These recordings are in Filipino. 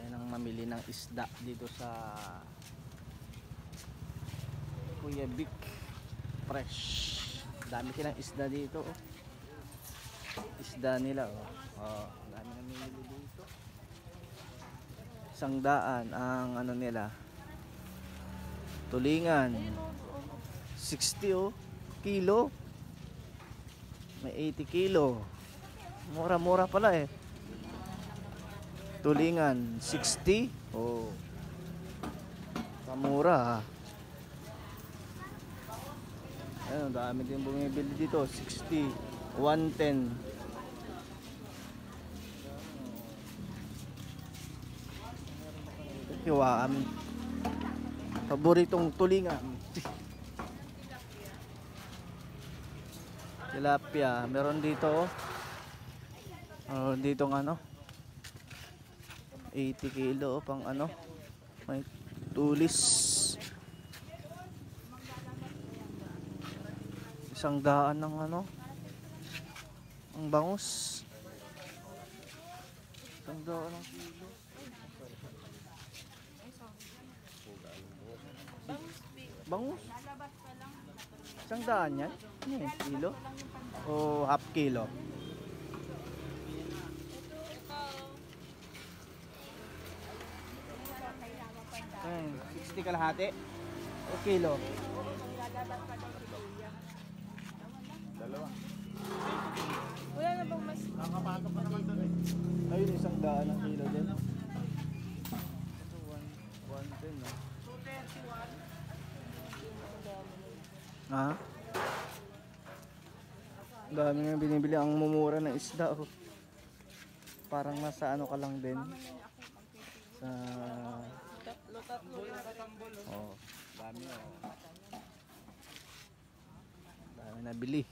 Tayo nang mamili ng isda dito sa Kuya Vic Fresh. Dami silang isda dito, oh. Isda nila, oh. Oh, dami namimili dito. 100 ang ano nila. Tulingan 60, oh, kilo. May 80 kilo. Mura-mura pala eh. Tulingan 60. Oh. Kamura, ha. Ayun, dami din bumibili dito. 60, 110. Hiwaan. Paboritong tulingan. Tilapia, meron dito, oh. Dito ng ano, 80 kilo, oh, pang ano, may tulis. 100 ng ano, ang bangus. 100 ng kilo. Bangus? 100 yan? Ano yan? Kilo? O half kilo? Ayan, 60 kalahati? O kilo? Dalawa. Wala na bang mas... Nakapatok pa naman doon eh. Ayun, 100 ng kilo din. Ito, 110, no? 231. Ha? Ang dami nga binibili ang mumura ng isda, oh. Parang nasa ano ka lang din sa oh, dami, oh. Dami nabili.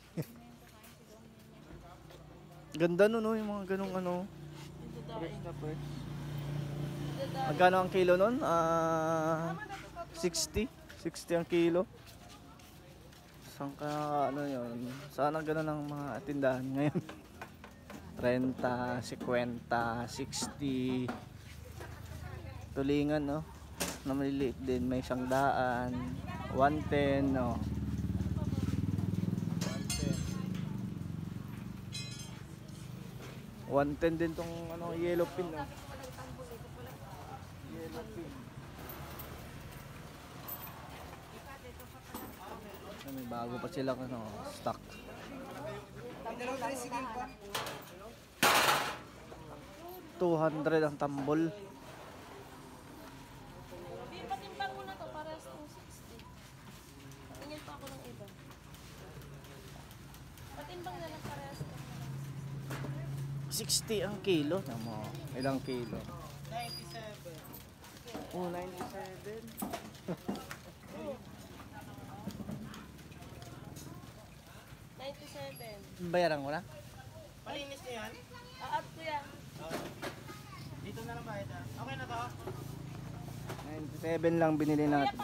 Ganda nun, oh, yung mga ganong ano. Fresh na fresh. Magkano ang kilo nun? 60 ang kilo. Saan ka ano yun? Sana gano'n ang mga tindahan ngayon. 30, 50, 60. Tulingan, no? Na maliliit din. May 100, 110, no? 110 din tong ano, yellow pin, no? Yellow pin. May bago pa sila ano, stock. 200 ang tambol. Patimbang mo na to para sa 260. Tingin pa ako ng iba. Patimbang na lang para sa 60 ang kilo. Tama. Ilang kilo? 97. Oh, 97. 97. Bayaran ko na? Palinis niya yan? Aat ko yan. Dito na lang ba ito? Okay na to? 97 lang binili natin.